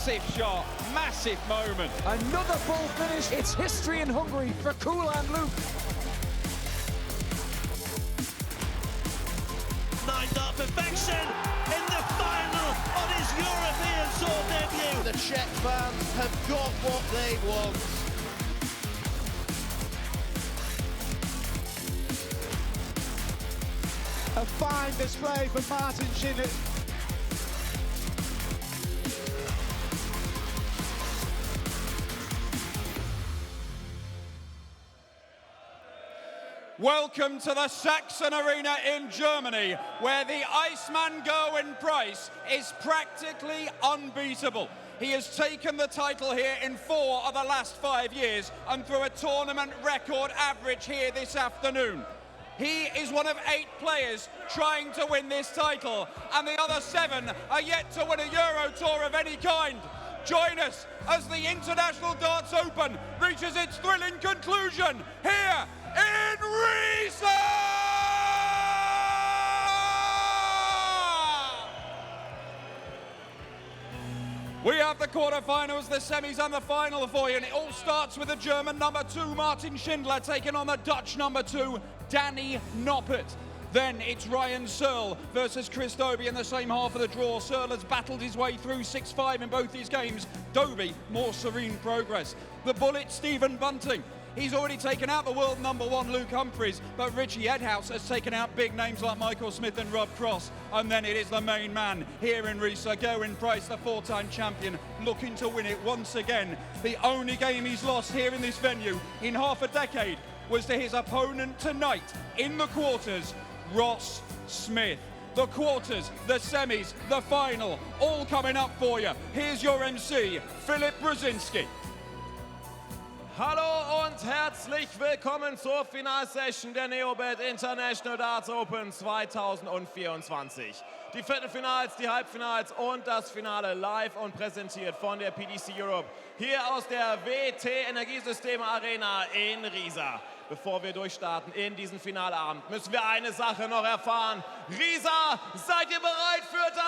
Massive shot, massive moment. Another full finish. It's history in Hungary for Kula and Luke. Lined up perfection in the final on his European Tour debut. The Czech fans have got what they want. A fine display for Martin Schindler. Welcome to the Saxon Arena in Germany, where the Iceman Gerwyn Price is practically unbeatable. He has taken the title here in 4 of the last 5 years and through a tournament record average here this afternoon. He is one of 8 players trying to win this title, and the other 7 are yet to win a Euro Tour of any kind. Join us as the International Darts Open reaches its thrilling conclusion here in Riesa! We have the quarterfinals, the semis and the final for you, and it all starts with the German number 2, Martin Schindler, taking on the Dutch number 2, Danny Noppert. Then it's Ryan Searle versus Chris Dobie in the same half of the draw. Searle has battled his way through 6-5 in both these games. Dobie, more serene progress. The bullet, Stephen Bunting. He's already taken out the world number 1, Luke Humphries, but Richie Edhouse has taken out big names like Michael Smith and Rob Cross. And then it is the main man here in Riesa, Gerwyn Price, the 4-time champion, looking to win it once again. The only game he's lost here in this venue in half a decade was to his opponent tonight in the quarters, Ross Smith. The quarters, the semis, the final, all coming up for you. Here's your MC, Philip Brzezinski. Hallo und herzlich willkommen zur Finalsession der NEO.bet International Darts Open 2024. Die Viertelfinals, die Halbfinals und das Finale live und präsentiert von der PDC Europe hier aus der WT Energiesysteme Arena in Riesa. Bevor wir durchstarten in diesen Finalabend, müssen wir eine Sache noch erfahren. Riesa, seid ihr bereit für Darts?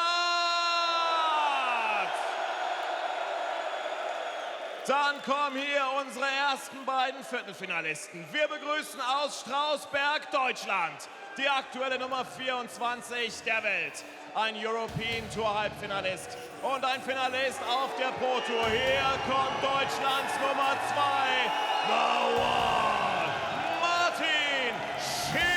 Dann kommen hier unsere ersten beiden Viertelfinalisten. Wir begrüßen aus Strausberg, Deutschland, die aktuelle Nummer 24 der Welt. Ein European Tour Halbfinalist und ein Finalist auf der Pro Tour. Hier kommt Deutschlands Nummer 2, the one, Martin Schindler.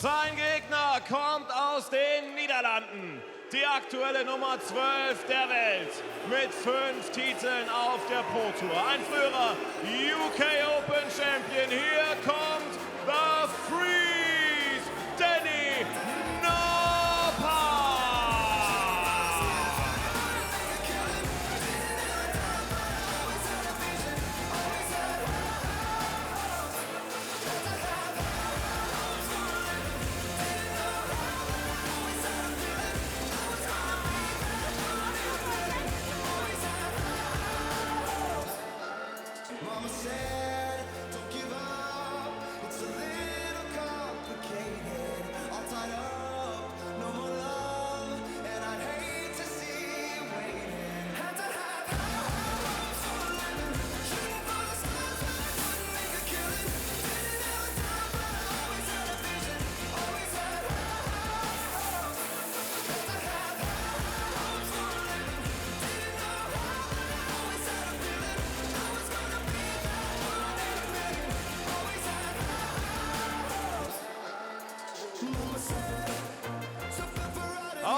Sein Gegner kommt aus den Niederlanden, die aktuelle Nummer 12 der Welt, mit 5 Titeln auf der Pro Tour. Ein früherer UK Open Champion. Hier kommt The Freeze, Danny Noppert.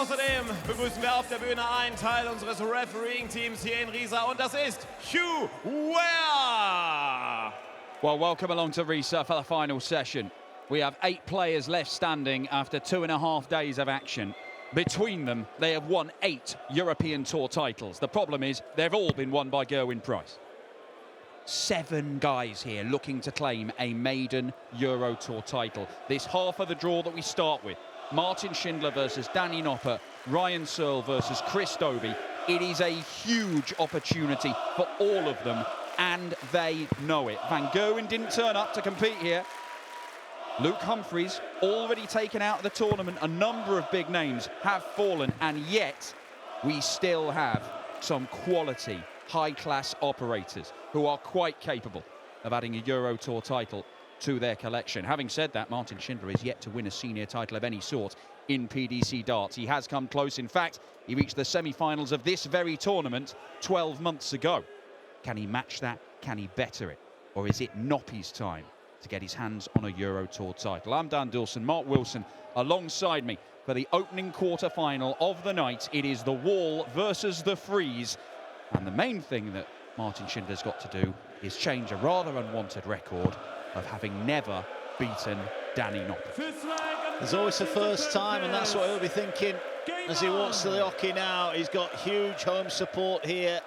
Außerdem begrüßen wir auf der Bühne einen Teil unseres Refereeing-Teams hier in Riesa und das ist Hugh Ware. Well, welcome along to Riesa for the final session. We have 8 players left standing after 2.5 days of action. Between them, they have won 8 European Tour titles. The problem is they've all been won by Gerwyn Price. 7 guys here looking to claim a maiden Euro Tour title. This half of the draw that we start with, Martin Schindler versus Danny Noppert, Ryan Searle versus Chris Dobey. It is a huge opportunity for all of them, and they know it. Van Gerwen didn't turn up to compete here. Luke Humphries already taken out of the tournament. A number of big names have fallen, and yet we still have some quality, high-class operators who are quite capable of adding a Euro Tour title to their collection. Having said that, Martin Schindler is yet to win a senior title of any sort in PDC darts. He has come close. In fact, he reached the semi-finals of this very tournament 12 months ago. Can he match that? Can he better it? Or is it Noppy's time to get his hands on a Euro Tour title? I'm Dan Dawson, Mark Wilson alongside me for the opening quarter-final of the night. It is the Wall versus the Freeze. And the main thing that Martin Schindler's got to do is change a rather unwanted record of having never beaten Danny Noppert. There's always a first time, and that's what he'll be thinking as he walks to the hockey now. He's got huge home support here.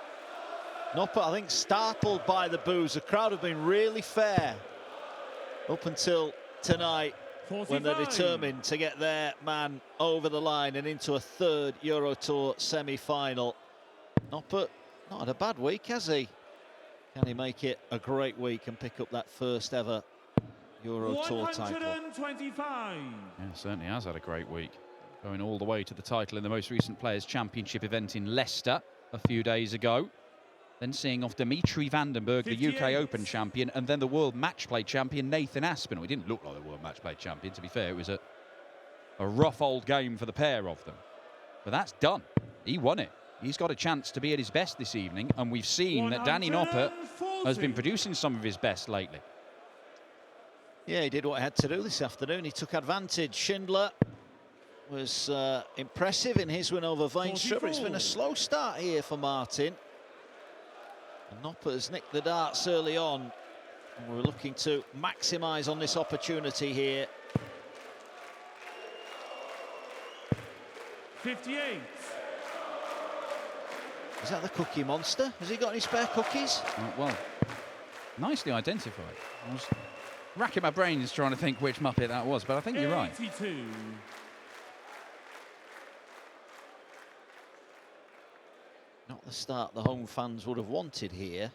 Noppert, I think, startled by the boos. The crowd have been really fair up until tonight, 45. When they're determined to get their man over the line and into a 3rd Euro Tour semi-final. Noppert not had a bad week, has he? Can he make it a great week and pick up that first ever Euro Tour title? 125. Yeah, certainly has had a great week. Going all the way to the title in the most recent Players' Championship event in Leicester a few days ago. Then seeing off Dimitri Vandenberg, 58. The UK Open champion, and then the World Match Play champion, Nathan Aspinall. He didn't look like the World Match Play champion, to be fair. It was a rough old game for the pair of them. But that's done. He won it. He's got a chance to be at his best this evening, and we've seen that Danny Noppert has been producing some of his best lately. Yeah, he did what he had to do this afternoon. He took advantage. Schindler was impressive in his win over Veinstra, but it's been a slow start here for Martin. And Noppert has nicked the darts early on, and we're looking to maximise on this opportunity here. 58. Is that the Cookie Monster? Has he got any spare cookies? Well, nicely identified. I was racking my brains trying to think which Muppet that was, but I think you're right. 82. Not the start the home fans would have wanted here.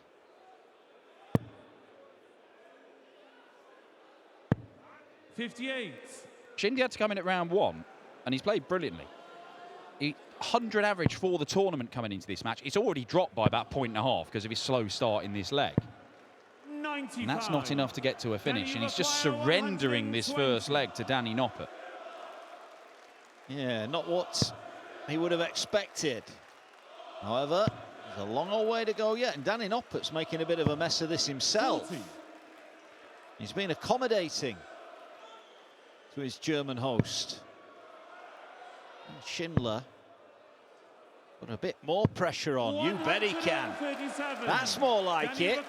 58. Shindy had to come in at round 1, and he's played brilliantly. 100 average for the tournament coming into this match. It's already dropped by about 1.5 because of his slow start in this leg. 95. And that's not enough to get to a finish, and he's just surrendering this first leg to Danny Noppert. Yeah, not what he would have expected. However, there's a long old way to go yet, and Danny Noppert's making a bit of a mess of this himself. 40. He's been accommodating to his German host. And Schindler put a bit more pressure on. You bet he can. That's more like Danny it.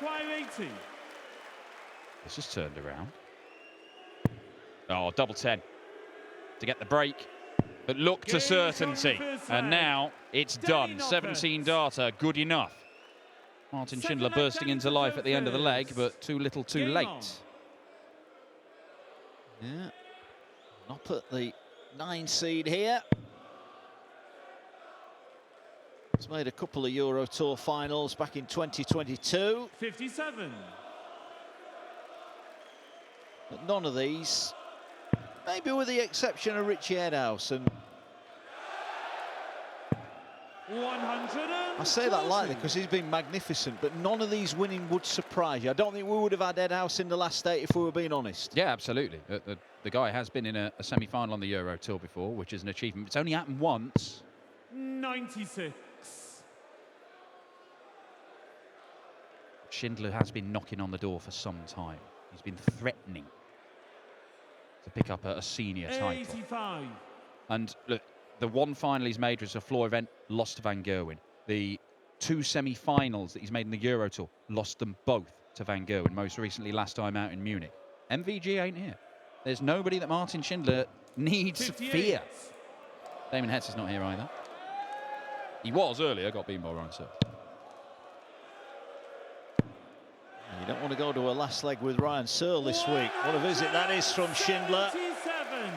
It's just turned around. Oh, double 10 to get the break. But look to certainty. And now it's done. 17 darter, good enough. Martin Schindler bursting into life at the end of the leg, but too little too late. Yeah. Noppert, the 9 seed here. He's made a couple of Euro Tour finals back in 2022. 57. But none of these, maybe with the exception of Richie Edhouse. And 100. I say that lightly because he's been magnificent, but none of these winning would surprise you. I don't think we would have had Edhouse in the last 8 if we were being honest. Yeah, absolutely. The guy has been in a semi-final on the Euro Tour before, which is an achievement. It's only happened once. 96. Schindler has been knocking on the door for some time. He's been threatening to pick up a senior title. 85. And look, The one final he's made was a floor event, lost to Van Gerwen. The 2 semi-finals that he's made in the Euro Tour, lost them both to Van Gerwen, most recently last time out in Munich. MVG ain't here. There's nobody that Martin Schindler needs 58. fear. Damon Hetz is not here either. He was earlier, got beaten by Ryan Searle. You don't want to go to a last leg with Ryan Searle this week. What a visit that is from Schindler. 77.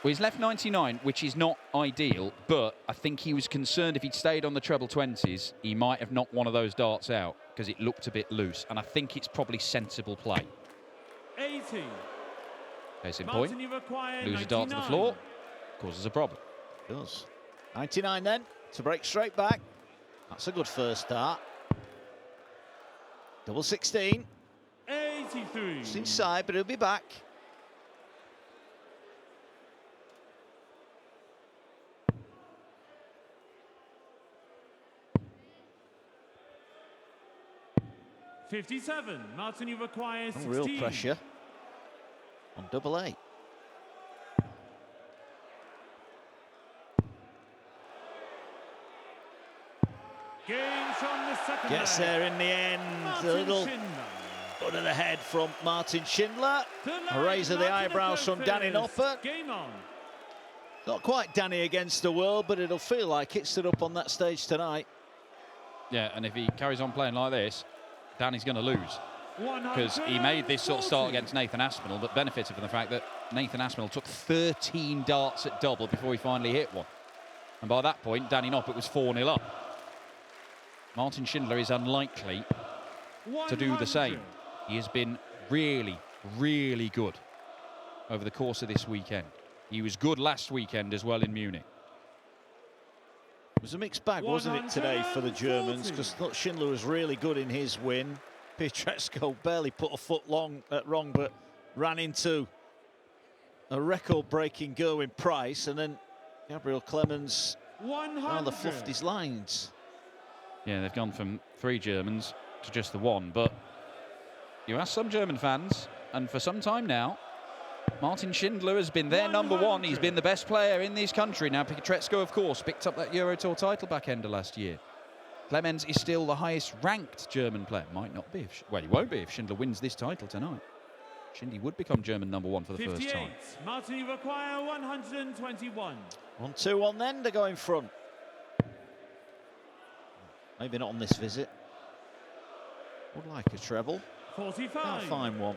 Well, he's left 99, which is not ideal, but I think he was concerned if he'd stayed on the treble 20s, he might have knocked one of those darts out because it looked a bit loose, and I think it's probably sensible play. 80. Case in point, lose a dart to the floor, causes a problem. Does. 99 then, to break straight back. That's a good first dart. Double 16. 83. It's inside, but he'll be back. $57. Martin, you require 16. Real pressure on double 8. Gains from the second Gets leg. there in the end. Martin A little Schindler. butt of the head from Martin Schindler. Third A leg, raise of the Martin eyebrows from Danny Noppert. Noppert. Game on. Not quite Danny against the world, but it'll feel like it stood up on that stage tonight. Yeah, and if he carries on playing like this, Danny's going to lose. Because he made this sort of start against Nathan Aspinall, but benefited from the fact that Nathan Aspinall took 13 darts at double before he finally hit one. And by that point, Danny Noppert was 4-0 up. Martin Schindler is unlikely to do the same. He has been really, really good over the course of this weekend. He was good last weekend as well in Munich. It was a mixed bag, wasn't it, today for the Germans? Because Schindler was really good in his win. Pietreczko barely put a foot wrong, but ran into a record-breaking Gerwin Price, and then Gabriel Clemens rather fluffed his lines. Yeah, they've gone from 3 Germans to just the 1, but you ask some German fans, and for some time now, Martin Schindler has been their number 1. He's been the best player in this country. Now, Pietreczko, of course, picked up that Euro Tour title back end of last year. Clemens is still the highest ranked German player. Might not be. Well, he won't be if Schindler wins this title tonight. Shindy would become German number 1 for the first time. Martin, you require 121. 1-2-1 then to go in front. Maybe not on this visit. Would like a treble. 45. Can't find one.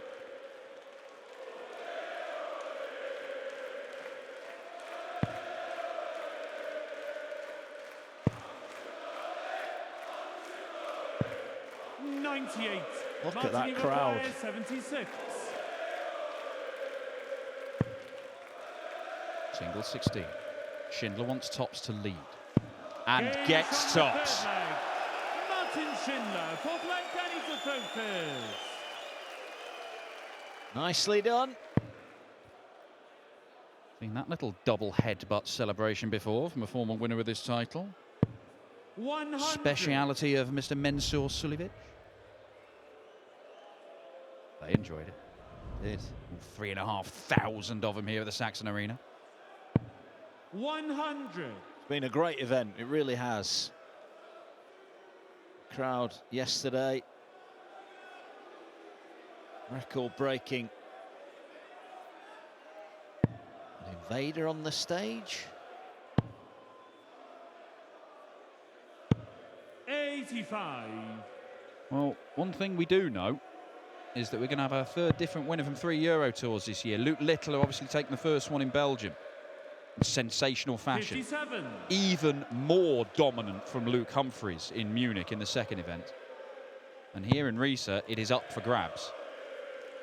Look Martin, at that you crowd. require 76. Single 16. Schindler wants tops to lead. And Gains gets from the tops. third leg. Martin Schindler, fourth leg, Danny Noppert. Nicely done. Seen that little double headbutt celebration before from a former winner of this title. 100. Speciality of Mr. Mensur Suljevic. They enjoyed it. They did. 3,500 of them here at the Saxon Arena. 100. It's been a great event. It really has. Crowd yesterday. Record breaking. An invader on the stage. 85. Well, one thing we do know is that we're going to have our third different winner from 3 Euro Tours this year. Luke Little, who obviously taking the first one in Belgium. In sensational fashion. 57. Even more dominant from Luke Humphreys in Munich in the second event. And here in Riesa, it is up for grabs.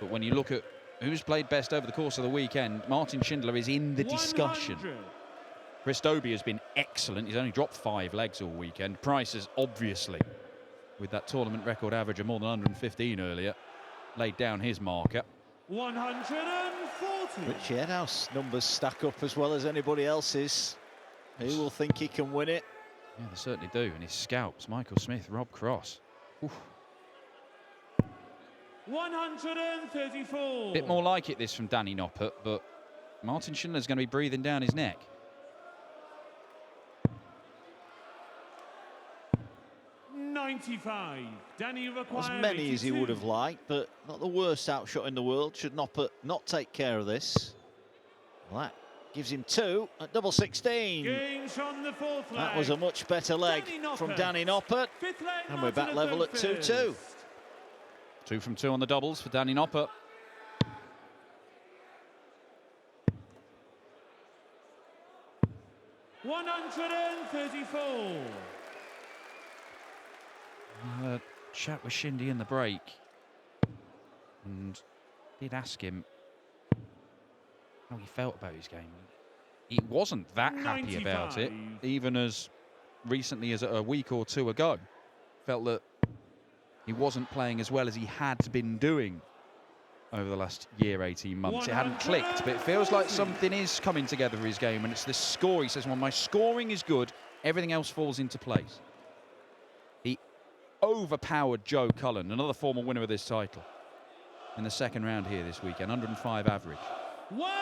But when you look at who's played best over the course of the weekend, Martin Schindler is in the discussion. 100. Chris Dobie has been excellent. He's only dropped 5 legs all weekend. Price has obviously, with that tournament record average of more than 115 earlier, laid down his marker. 140. Richie Edhouse numbers stack up as well as anybody else's. Who will think he can win it? Yeah, they certainly do. And his scouts, Michael Smith, Rob Cross. Oof. 134. Bit more like it, this from Danny Noppert, but Martin Schindler's going to be breathing down his neck. Danny As many as he would have liked, but not the worst outshot in the world. Should Noppert not take care of this? Well, that gives him 2 at double 16. That was a much better leg from Danny Noppert. And we're back level at 2-2. 2 from 2 on the doubles for Danny Noppert. $134. Chat with Shindy in the break, and did ask him how he felt about his game. He wasn't that happy about it, even as recently as a week or 2 ago. Felt that he wasn't playing as well as he had been doing over the last year, 18 months. It hadn't clicked, but it feels like something is coming together in his game, and it's the score. He says, well, my scoring is good, everything else falls into place. He overpowered Joe Cullen, another former winner of this title, in the second round here this weekend, 105 average.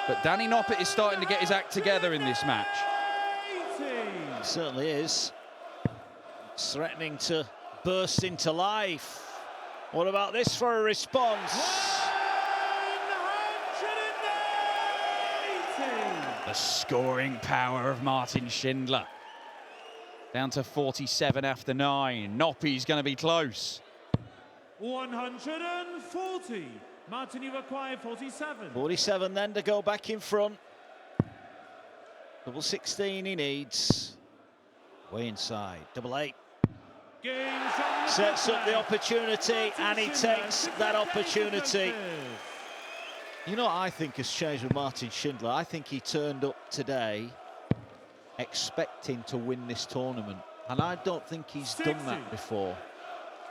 But Danny Noppert is starting to get his act together in this match. He certainly is. It's threatening to burst into life. What about this for a response? 180. The scoring power of Martin Schindler. Down to 47 after 9. Noppy's going to be close. 140. Martin, you acquire 47. 47 then to go back in front. Double 16 he needs. Way inside. Double 8. Sets up the opportunity, and he takes that opportunity. You know what I think has changed with Martin Schindler? I think he turned up today expecting to win this tournament, and I don't think he's done that before.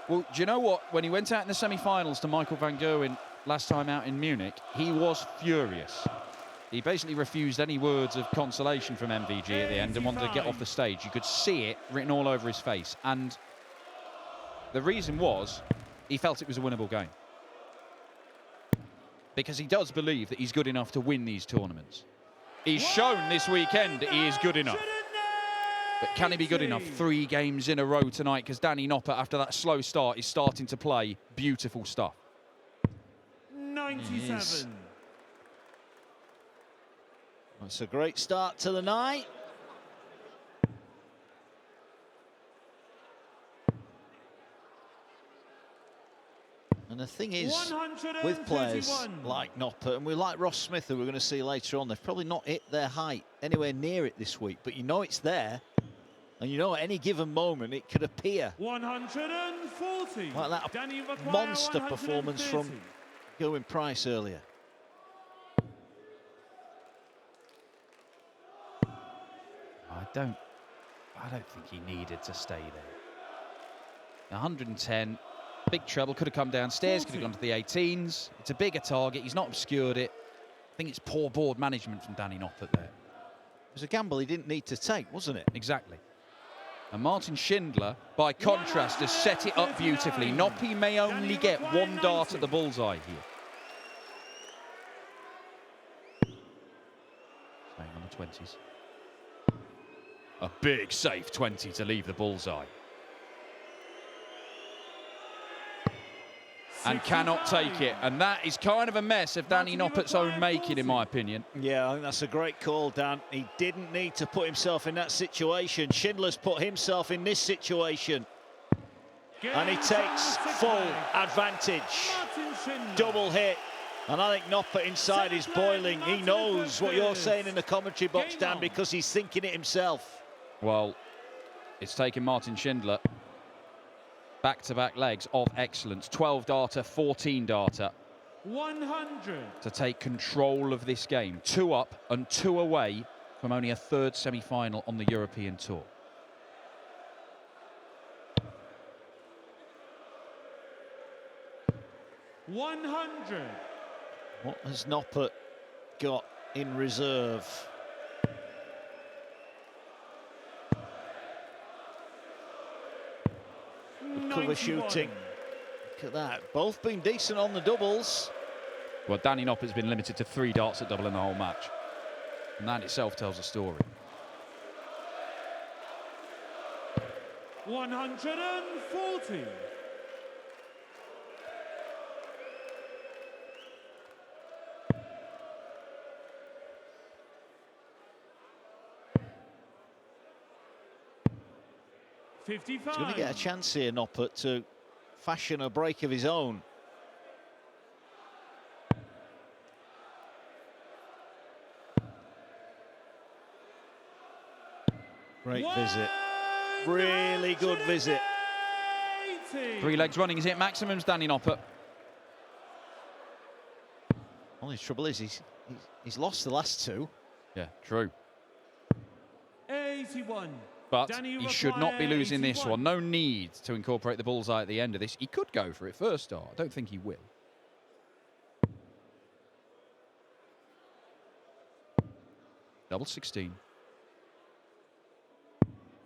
Well, do you know what? When he went out in the semi-finals to Michael van Gerwen last time out in Munich, he was furious. He basically refused any words of consolation from MVG at the end and wanted to get off the stage. You could see it written all over his face, and the reason was he felt it was a winnable game. Because he does believe that he's good enough to win these tournaments. He's shown this weekend that he is good enough. But can he be good enough 3 games in a row tonight? Because Danny Noppert, after that slow start, is starting to play beautiful stuff. 97. That's a great start to the night. And the thing is, with players like Noppert, and we like Ross Smith, who we're going to see later on, they've probably not hit their height anywhere near it this week, but you know it's there, and you know at any given moment it could appear. 140. Like that monster performance from Gerwyn Price earlier. I don't think he needed to stay there. 110. Big treble, could have come downstairs, could have gone to the 18s. It's a bigger target, he's not obscured it. I think it's poor board management from Danny Noppert there. It was a gamble he didn't need to take, wasn't it? Exactly. And Martin Schindler, by contrast, has set it up beautifully. Noppy may only get 1 dart at the bullseye here. Staying on the 20s. A big safe 20 to leave the bullseye. And cannot take it. And that is kind of a mess of Danny Noppert's own making, in my opinion. Yeah, I think that's a great call, Dan. He didn't need to put himself in that situation. Schindler's put himself in this situation. And he takes full advantage. Double hit. And I think Noppert inside is boiling. He knows what you're saying in the commentary box, Dan, because he's thinking it himself. Well, it's taken Martin Schindler back-to-back legs of excellence. 12 darter, 14 darter. 100. To take control of this game. 2 up and 2 away from only a 3rd semi-final on the European Tour. $100. What has Noppert got in reserve? Cover shooting. Look at that. Both been decent on the doubles. Well, Danny Noppert's been limited to 3 darts at double in the whole match. And that itself tells a story. 140. He's going to get a chance here, Noppert, to fashion a break of his own. Great visit. Really good visit. 3 legs running is it maximums, Danny Noppert. Only trouble is he's lost the last 2. Yeah, true. 81. But he should not be losing this one. No need to incorporate the bullseye at the end of this. He could go for it first start. I don't think he will. Double 16.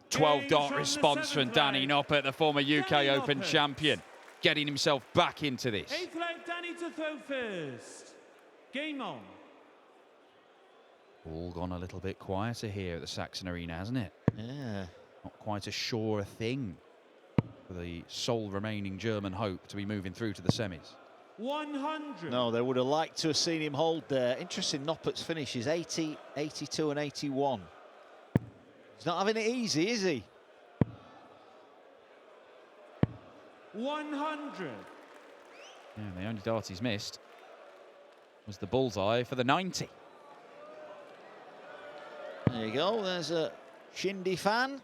12-dart response from Danny Noppert, the former UK Open champion, getting himself back into this. 8th leg, Danny to throw first. Game on. All gone a little bit quieter here at the Saxon Arena, hasn't it? Yeah. Not quite a sure thing for the sole remaining German hope to be moving through to the semis. 100. No, they would have liked to have seen him hold there. Interesting, Noppert's finish is 80, 82 and 81. He's not having it easy, is he? 100. Yeah, the only dart he's missed was the bullseye for the 90. There you go, there's a Shindy fan.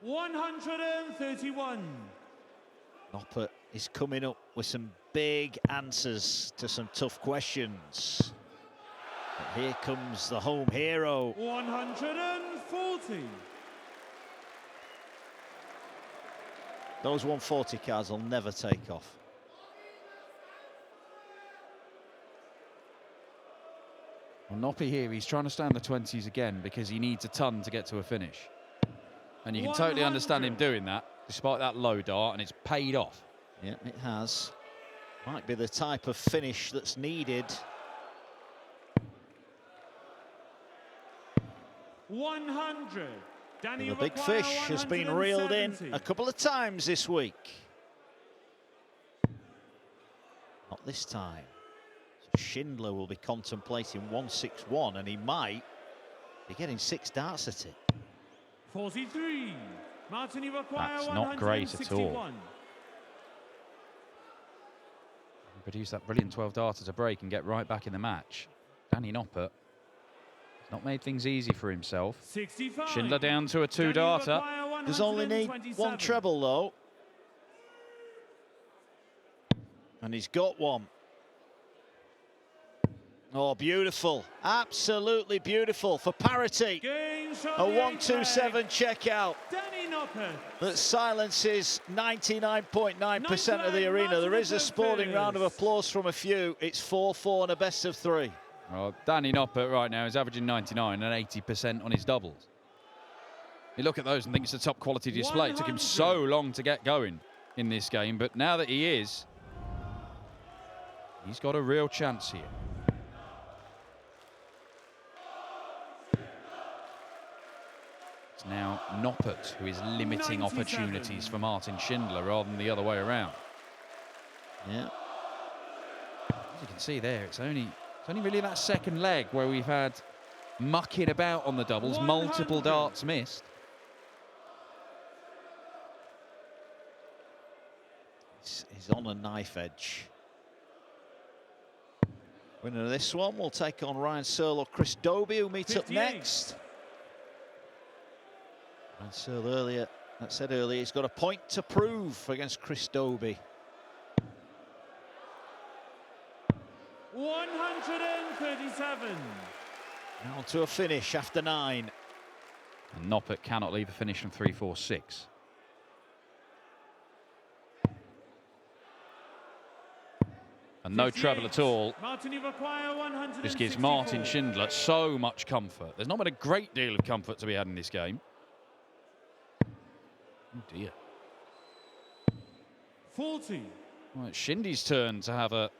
131. Noppert is coming up with some big answers to some tough questions. But here comes the home hero. 140. Those 140 cards will never take off. Well, Noppy here, he's trying to stand the 20s again because he needs a ton to get to a finish. And you can totally understand him doing that, despite that low dart, and it's paid off. Yeah, it has. Might be the type of finish that's needed. 100. Danny, the big fish has been reeled in a couple of times this week. Not this time. So Schindler will be contemplating 161, and he might be getting 6 darts at it. 43. Martin, you require That's not great at all. Produce that brilliant 12 darter to break and get right back in the match. Danny Noppert has not made things easy for himself. 65. Schindler down to a 2 darter. Does only need 1 treble though. And he's got one. Oh, beautiful. Absolutely beautiful for parity. A 127 checkout Danny Noppert. that silences 99.9% of the arena. There is a sporting round of applause from a few. It's 4-4 and a best of 3. Well, Danny Noppert right now is averaging 99 and 80% on his doubles. You look at those and think it's a top quality display. It took him so long to get going in this game, but now that he is, he's got a real chance here. It's now Noppert who is limiting 97. opportunities for Martin Schindler rather than the other way around. Yeah. As you can see there, it's only really that second leg where we've had mucking about on the doubles, 100. multiple darts missed. He's on a knife edge. Winner of this one will take on Ryan Searle or Chris Dobie, who meet up 58. next. Ryan Searle earlier, that said earlier, he's got a point to prove against Chris Dobie. 137. Now to a finish after 9. And Noppert cannot leave a finish from 3-4-6. And no 58. treble at all. Martin, you require 164. This gives Martin Schindler so much comfort. There's not been a great deal of comfort to be had in this game. Oh dear. 40. Well, it's Shindy's turn to have a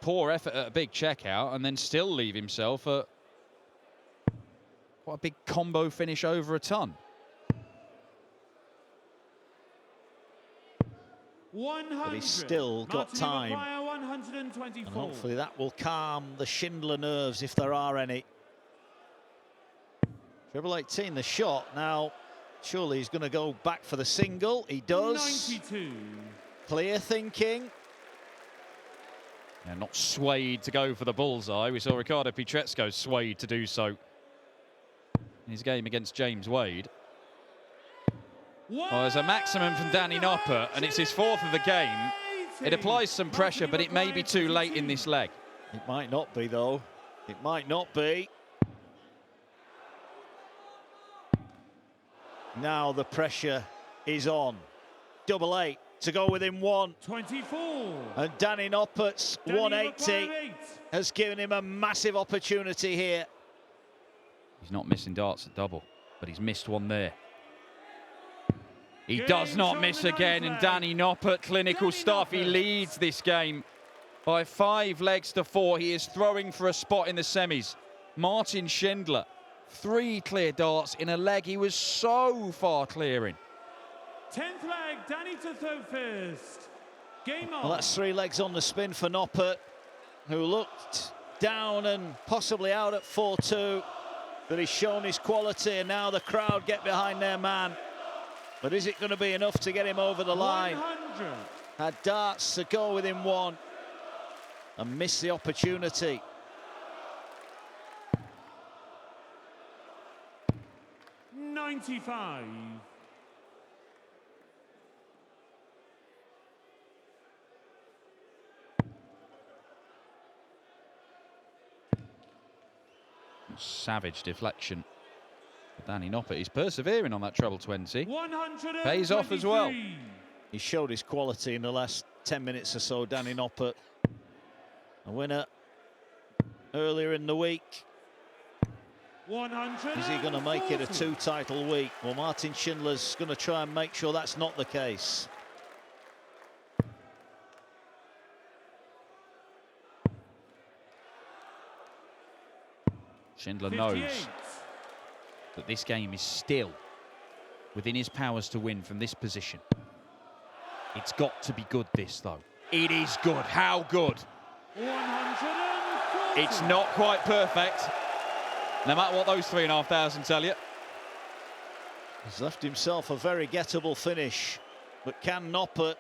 poor effort at a big checkout and then still leave himself a quite a big combo finish over a ton. 100. But he's still got time. 124. And hopefully that will calm the Schindler nerves, if there are any. Treble 18, the shot. Now, surely he's going to go back for the single. He does. 92. Clear thinking. Yeah, not swayed to go for the bullseye. We saw Ricardo Pietrezco swayed to do so in his game against James Wade. Well, there's a maximum from Danny Noppert, and it's his 4th of the game. It applies some pressure, but it may be too late in this leg. It might not be, though. It might not be. Now the pressure is on. Double 8 to go within 1. 24. And Danny Noppert's 180 has given him a massive opportunity here. He's not missing darts at double, but he's missed one there. He does not miss again, and Danny Noppert, clinical stuff. He leads this game by 5 legs to 4. He is throwing for a spot in the semis. Martin Schindler, 3 clear darts in a leg he was so far clearing. 10th leg, Danny to throw first. Game on. Well, that's 3 legs on the spin for Noppert, who looked down and possibly out at 4-2, but he's shown his quality, and now the crowd get behind their man. But is it going to be enough to get him over the line? 100. Had darts to go within 1 and missed the opportunity. $95. Savage deflection. Danny Noppert is persevering on that treble 20. 123. Pays off as well. He showed his quality in the last 10 minutes or so, Danny Noppert. A winner earlier in the week. 100. Is he going to make it a 2-title week? Well, Martin Schindler's going to try and make sure that's not the case. Schindler 58. knows that this game is still within his powers to win from this position. It's got to be good, this, though. It is good. How good? 140. It's not quite perfect, no matter what those 3,500 tell you. He's left himself a very gettable finish, but can Noppert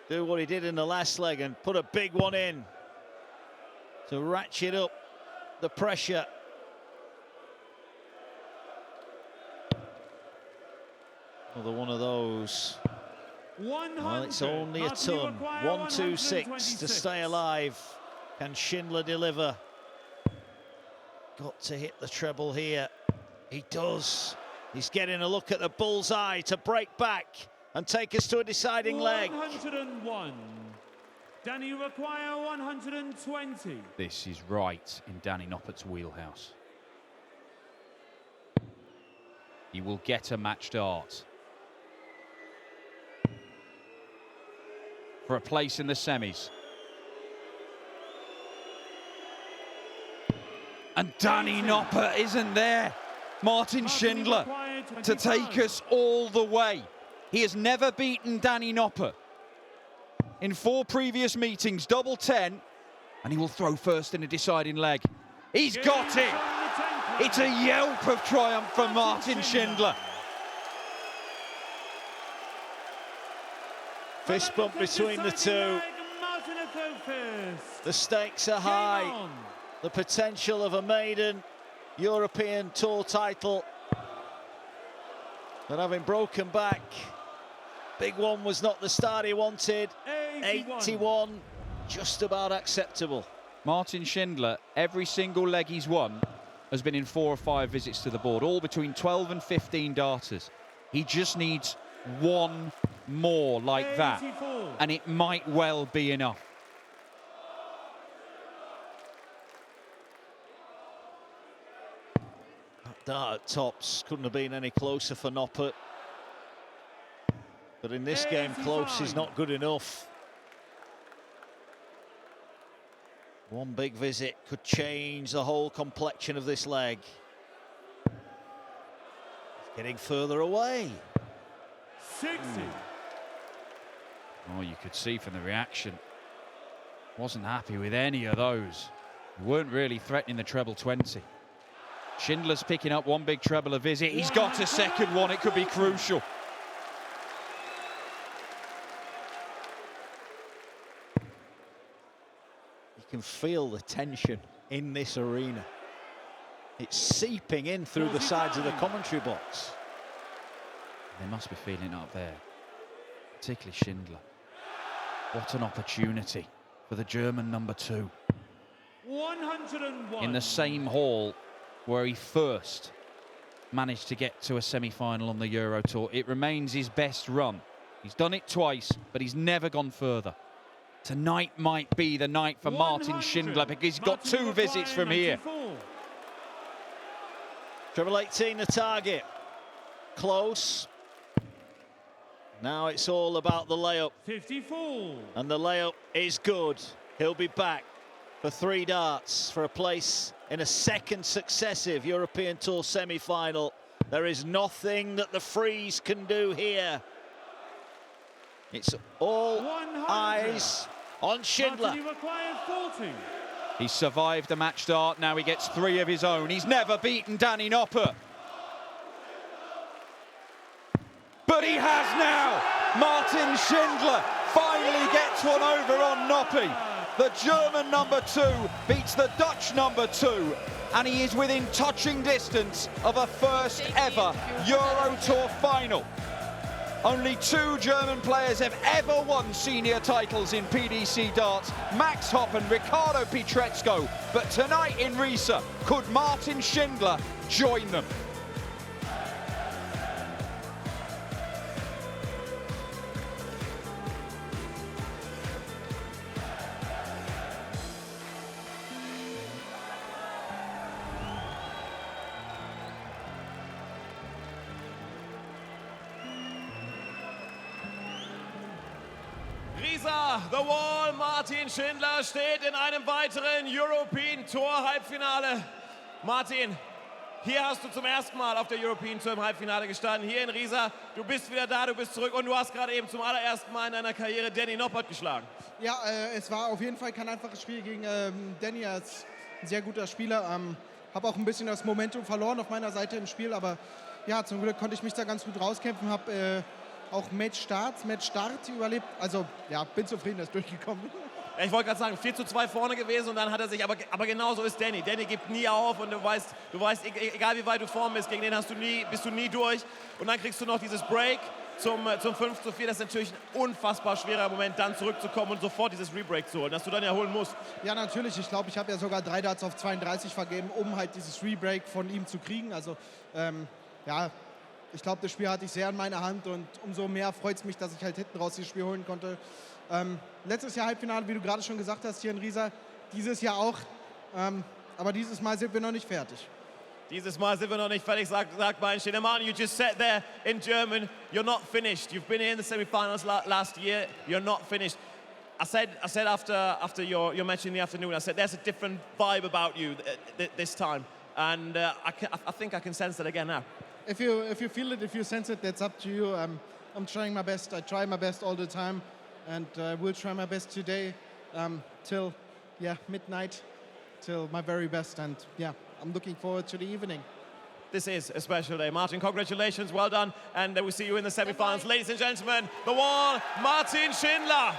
do what he did in the last leg and put a big one in to ratchet up the pressure? Another one of those. 100. Well, it's only a ton. 126 to stay alive. Can Schindler deliver? Got to hit the treble here. He does. He's getting a look at the bullseye to break back and take us to a deciding leg. 101. Danny require 120. This is right in Danny Noppert's wheelhouse. He will get a match dart for a place in the semis. And Danny Noppert isn't there. Martin Schindler to take us all the way. He has never beaten Danny Noppert in 4 previous meetings, double 10, and he will throw first in a deciding leg. He's got it. It's a yelp of triumph from Martin Schindler. Fist bump between the two. The stakes are high. The potential of a maiden European Tour title. But having broken back, big one was not the start he wanted. 81, just about acceptable. Martin Schindler, every single leg he's won has been in 4 or 5 visits to the board, all between 12 and 15 darters. He just needs one more like that, and it might well be enough. That dart at tops couldn't have been any closer for Noppert. But in this game, close is not good enough. One big visit could change the whole complexion of this leg. He's getting further away. 60. Oh, you could see from the reaction. Wasn't happy with any of those. Weren't really threatening the treble 20. Schindler's picking up one big treble a visit. He's got a second one. It could be crucial. You can feel the tension in this arena. It's seeping in through the sides of the commentary box. They must be feeling it up there, particularly Schindler. What an opportunity for the German number 2. 101. In the same hall where he first managed to get to a semi-final on the Euro Tour. It remains his best run. He's done it twice, but he's never gone further. Tonight might be the night for Martin Schindler because he's got 2 visits from here. Treble 18 the target. Close. Now it's all about the layup. 54. And the layup is good. He'll be back for 3 darts for a place in a second successive European Tour semi-final. There is nothing that the freeze can do here. It's all 100. eyes on Schindler. Martin requires 40. He's survived the match start. Now he gets 3 of his own. He's never beaten Danny Noppert. But he has now. Martin Schindler finally gets one over on Noppert. The German number 2 beats the Dutch number 2, and he is within touching distance of a first ever Euro Tour final. Only 2 German players have ever won senior titles in PDC darts, Max Hopp and Ricardo Pietreczko. But tonight in Riesa, could Martin Schindler join them? Riesa, The Wall, Martin Schindler steht in einem weiteren European Tour Halbfinale. Martin, hier hast du zum ersten Mal auf der European Tour im Halbfinale gestanden, hier in Riesa. Du bist wieder da, du bist zurück und du hast gerade eben zum allerersten Mal in deiner Karriere Danny Noppert geschlagen. Ja, es war auf jeden Fall kein einfaches Spiel gegen Danny. Er ist ein sehr guter Spieler. Habe auch ein bisschen das Momentum verloren auf meiner Seite im Spiel, aber ja, zum Glück konnte ich mich da ganz gut rauskämpfen. Habe auch Matchstart überlebt. Also ja, bin zufrieden, dass durchgekommen. Ja, ich wollte gerade sagen, 4:2 vorne gewesen und dann hat er sich, aber genau so ist Danny. Danny gibt nie auf und du weißt, egal wie weit du vorn bist, gegen den bist du nie durch. Und dann kriegst du noch dieses Break zum 5:4. Das ist natürlich ein unfassbar schwerer Moment, dann zurückzukommen und sofort dieses Rebreak zu holen, das du dann ja holen musst. Ja, natürlich. Ich glaube, ich habe ja sogar 3 Darts auf 32 vergeben, um halt dieses Rebreak von ihm zu kriegen. Also ja, ich glaube, das Spiel hatte ich sehr in meiner Hand und umso mehr freut es mich, dass ich halt hinten raus dieses Spiel holen konnte. Letztes Jahr Halbfinale, wie du gerade schon gesagt hast, hier in Riesa, dieses Jahr auch. Aber dieses Mal sind wir noch nicht fertig. Dieses Mal sind wir noch nicht fertig, sagt Martin Schindler. Martin, you just said there in German, you're not finished. You've been here in the semi-finals last year, you're not finished. I said after your match in the afternoon, I said there's a different vibe about you this time. And I think I can sense that again now. If you feel it, if you sense it, that's up to you. I'm trying my best. I try my best all the time, and will try my best today till midnight, till my very best. And yeah, I'm looking forward to the evening. This is a special day. Martin, congratulations, well done, and we'll see you in the semi-finals. Ladies and gentlemen, The Wall, Martin Schindler.